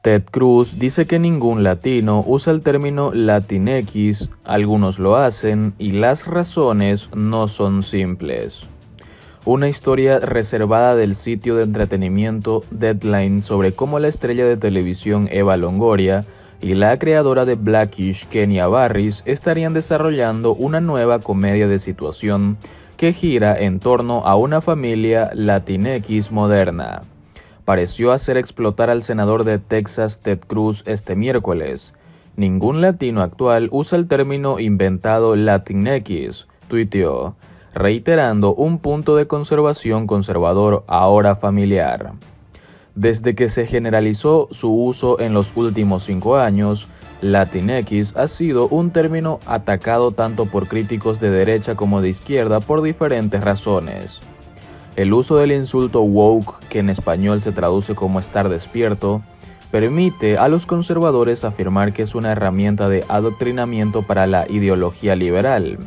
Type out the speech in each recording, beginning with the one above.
Ted Cruz dice que ningún latino usa el término Latinx, algunos lo hacen y las razones no son simples. Una historia reservada del sitio de entretenimiento Deadline sobre cómo la estrella de televisión Eva Longoria y la creadora de Blackish, Kenya Barris, estarían desarrollando una nueva comedia de situación que gira en torno a una familia Latinx moderna. Pareció hacer explotar al senador de Texas Ted Cruz este miércoles. Ningún latino actual usa el término inventado Latinx, tuiteó, reiterando un punto de conservación conservador ahora familiar. Desde que se generalizó su uso en los últimos 5 años, Latinx ha sido un término atacado tanto por críticos de derecha como de izquierda por diferentes razones. El uso del insulto woke, que en español se traduce como estar despierto, permite a los conservadores afirmar que es una herramienta de adoctrinamiento para la ideología liberal,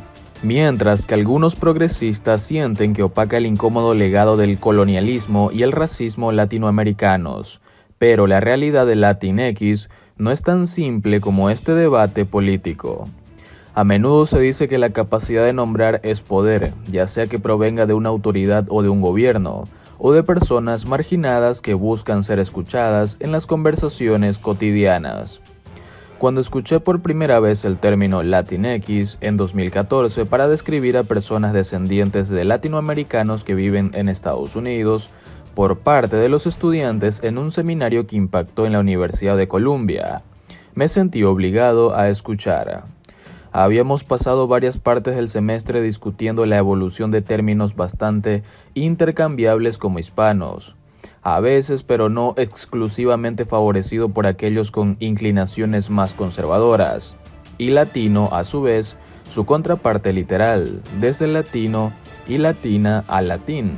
mientras que algunos progresistas sienten que opaca el incómodo legado del colonialismo y el racismo latinoamericanos. Pero la realidad de Latinx no es tan simple como este debate político. A menudo se dice que la capacidad de nombrar es poder, ya sea que provenga de una autoridad o de un gobierno, o de personas marginadas que buscan ser escuchadas en las conversaciones cotidianas. Cuando escuché por primera vez el término Latinx en 2014 para describir a personas descendientes de latinoamericanos que viven en Estados Unidos, por parte de los estudiantes en un seminario que impactó en la Universidad de Columbia, me sentí obligado a escuchar. Habíamos pasado varias partes del semestre discutiendo la evolución de términos bastante intercambiables como hispanos, a veces pero no exclusivamente favorecido por aquellos con inclinaciones más conservadoras, y latino a su vez, su contraparte literal, desde latino y latina a latín.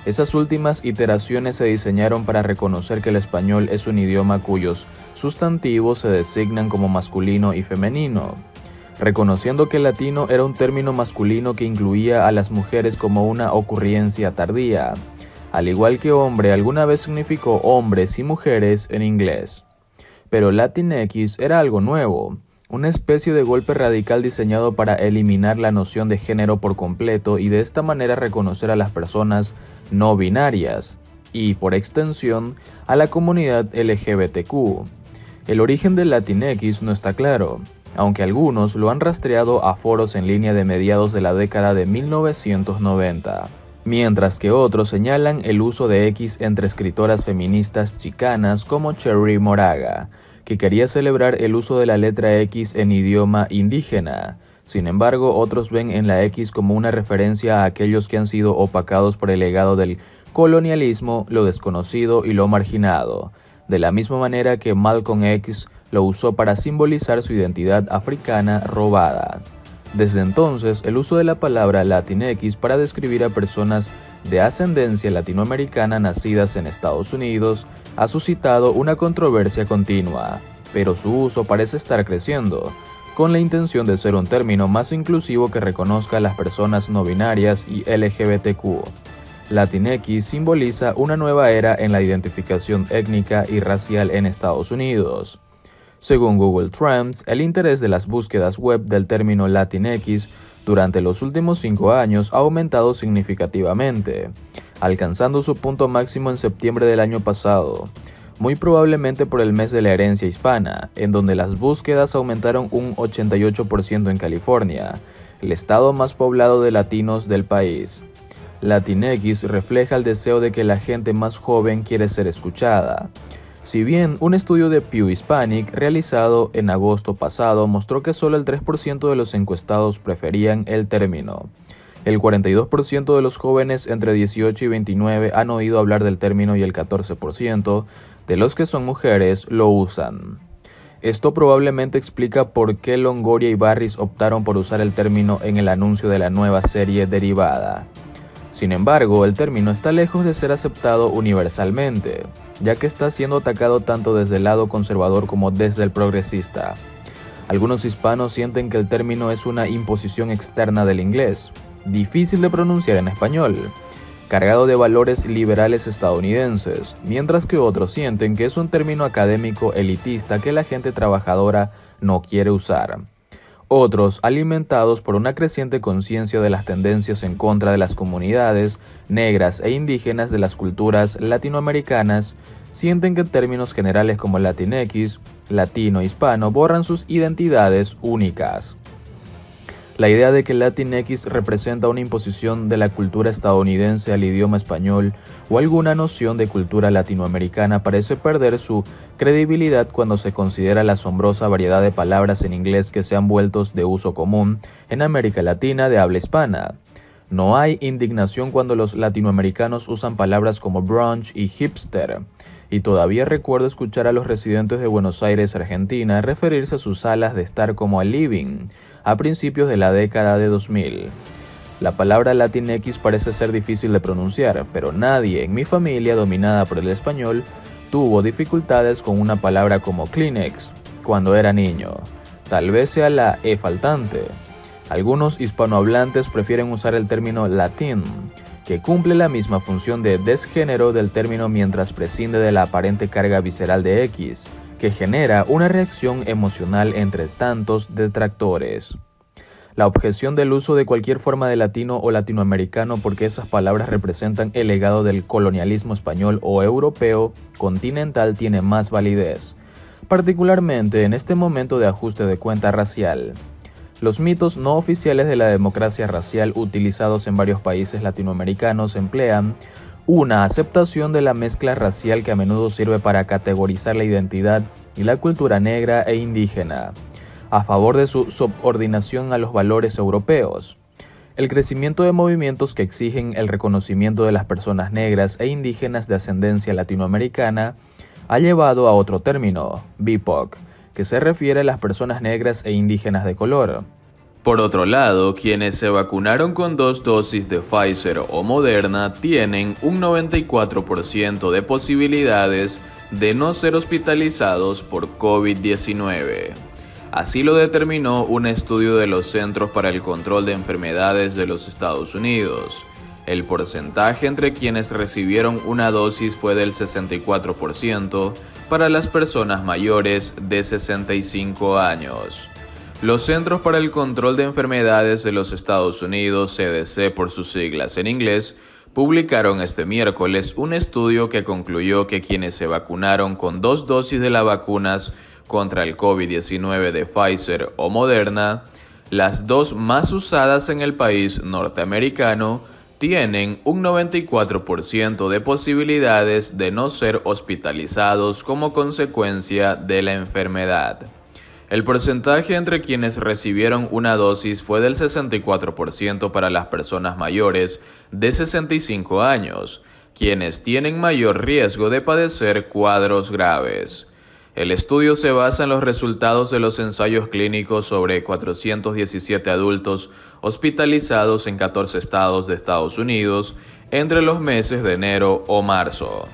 Esas últimas iteraciones se diseñaron para reconocer que el español es un idioma cuyos sustantivos se designan como masculino y femenino, reconociendo que el latino era un término masculino que incluía a las mujeres como una ocurrencia tardía. Al igual que hombre, alguna vez significó hombres y mujeres en inglés. Pero Latinx era algo nuevo, una especie de golpe radical diseñado para eliminar la noción de género por completo y de esta manera reconocer a las personas no binarias y, por extensión, a la comunidad LGBTQ. El origen del Latinx no está claro, aunque algunos lo han rastreado a foros en línea de mediados de la década de 1990, mientras que otros señalan el uso de X entre escritoras feministas chicanas como Cherry Moraga, que quería celebrar el uso de la letra X en idioma indígena. Sin embargo, otros ven en la X como una referencia a aquellos que han sido opacados por el legado del colonialismo, lo desconocido y lo marginado, de la misma manera que Malcolm X lo usó para simbolizar su identidad africana robada. Desde entonces, el uso de la palabra Latinx para describir a personas de ascendencia latinoamericana nacidas en Estados Unidos ha suscitado una controversia continua, pero su uso parece estar creciendo, con la intención de ser un término más inclusivo que reconozca a las personas no binarias y LGBTQ. Latinx simboliza una nueva era en la identificación étnica y racial en Estados Unidos. Según Google Trends, el interés de las búsquedas web del término Latinx durante los últimos 5 años ha aumentado significativamente, alcanzando su punto máximo en septiembre del año pasado, muy probablemente por el mes de la herencia hispana, en donde las búsquedas aumentaron un 88% en California, el estado más poblado de latinos del país. Latinx refleja el deseo de que la gente más joven quiere ser escuchada. Si bien un estudio de Pew Hispanic realizado en agosto pasado mostró que solo el 3% de los encuestados preferían el término, el 42% de los jóvenes entre 18 y 29 han oído hablar del término y el 14% de los que son mujeres lo usan. Esto probablemente explica por qué Longoria y Barris optaron por usar el término en el anuncio de la nueva serie derivada. Sin embargo, el término está lejos de ser aceptado universalmente, ya que está siendo atacado tanto desde el lado conservador como desde el progresista. Algunos hispanos sienten que el término es una imposición externa del inglés, difícil de pronunciar en español, cargado de valores liberales estadounidenses, mientras que otros sienten que es un término académico elitista que la gente trabajadora no quiere usar. Otros, alimentados por una creciente conciencia de las tendencias en contra de las comunidades negras e indígenas de las culturas latinoamericanas, sienten que términos generales como Latinx, latino, hispano borran sus identidades únicas. La idea de que Latinx representa una imposición de la cultura estadounidense al idioma español o alguna noción de cultura latinoamericana parece perder su credibilidad cuando se considera la asombrosa variedad de palabras en inglés que se han vuelto de uso común en América Latina de habla hispana. No hay indignación cuando los latinoamericanos usan palabras como brunch y hipster. Y todavía recuerdo escuchar a los residentes de Buenos Aires, Argentina, referirse a sus salas de estar como a living, a principios de la década de 2000. La palabra Latinx parece ser difícil de pronunciar, pero nadie en mi familia dominada por el español tuvo dificultades con una palabra como Kleenex cuando era niño. Tal vez sea la E faltante. Algunos hispanohablantes prefieren usar el término latín, que cumple la misma función de desgénero del término mientras prescinde de la aparente carga visceral de X, que genera una reacción emocional entre tantos detractores. La objeción del uso de cualquier forma de latino o latinoamericano porque esas palabras representan el legado del colonialismo español o europeo continental tiene más validez, particularmente en este momento de ajuste de cuenta racial. Los mitos no oficiales de la democracia racial utilizados en varios países latinoamericanos emplean una aceptación de la mezcla racial que a menudo sirve para categorizar la identidad y la cultura negra e indígena, a favor de su subordinación a los valores europeos. El crecimiento de movimientos que exigen el reconocimiento de las personas negras e indígenas de ascendencia latinoamericana ha llevado a otro término, BIPOC, que se refiere a las personas negras e indígenas de color. Por otro lado, quienes se vacunaron con 2 dosis de Pfizer o Moderna tienen un 94% de posibilidades de no ser hospitalizados por COVID-19. Así lo determinó un estudio de los Centros para el Control de Enfermedades de los Estados Unidos. El porcentaje entre quienes recibieron una dosis fue del 64% para las personas mayores de 65 años. Los Centros para el Control de Enfermedades de los Estados Unidos, CDC por sus siglas en inglés, publicaron este miércoles un estudio que concluyó que quienes se vacunaron con 2 dosis de las vacunas contra el COVID-19 de Pfizer o Moderna, las 2 más usadas en el país norteamericano, tienen un 94% de posibilidades de no ser hospitalizados como consecuencia de la enfermedad. El porcentaje entre quienes recibieron una dosis fue del 64% para las personas mayores de 65 años, quienes tienen mayor riesgo de padecer cuadros graves. El estudio se basa en los resultados de los ensayos clínicos sobre 417 adultos hospitalizados en 14 estados de Estados Unidos entre los meses de enero o marzo.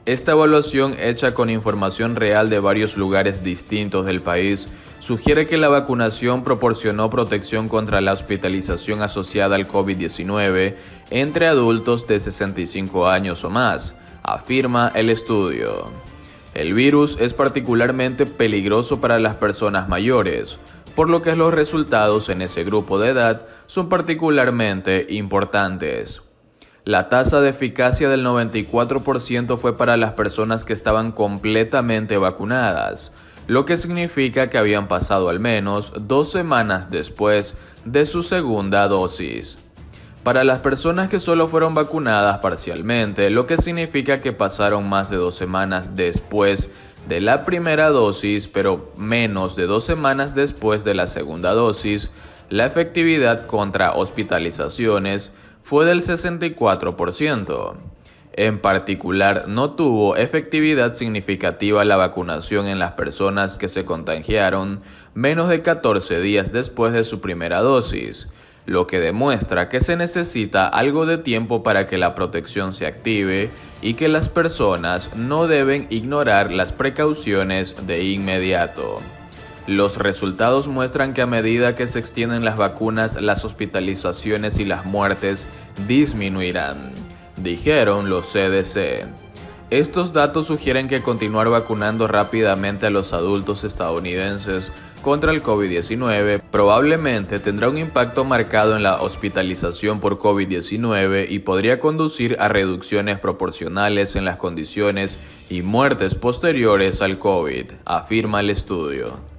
Esta evaluación, hecha con información real de varios lugares distintos del país, sugiere que la vacunación proporcionó protección contra la hospitalización asociada al COVID-19 entre adultos de 65 años o más, afirma el estudio. El virus es particularmente peligroso para las personas mayores, por lo que los resultados en ese grupo de edad son particularmente importantes. La tasa de eficacia del 94% fue para las personas que estaban completamente vacunadas, lo que significa que habían pasado al menos 2 semanas después de su segunda dosis. Para las personas que solo fueron vacunadas parcialmente, lo que significa que pasaron más de 2 semanas después de la primera dosis, pero menos de 2 semanas después de la segunda dosis, la efectividad contra hospitalizaciones fue del 64%. En particular, no tuvo efectividad significativa la vacunación en las personas que se contagiaron menos de 14 días después de su primera dosis, lo que demuestra que se necesita algo de tiempo para que la protección se active y que las personas no deben ignorar las precauciones de inmediato. Los resultados muestran que a medida que se extienden las vacunas, las hospitalizaciones y las muertes disminuirán, dijeron los CDC. Estos datos sugieren que continuar vacunando rápidamente a los adultos estadounidenses contra el COVID-19 probablemente tendrá un impacto marcado en la hospitalización por COVID-19 y podría conducir a reducciones proporcionales en las condiciones y muertes posteriores al COVID, afirma el estudio.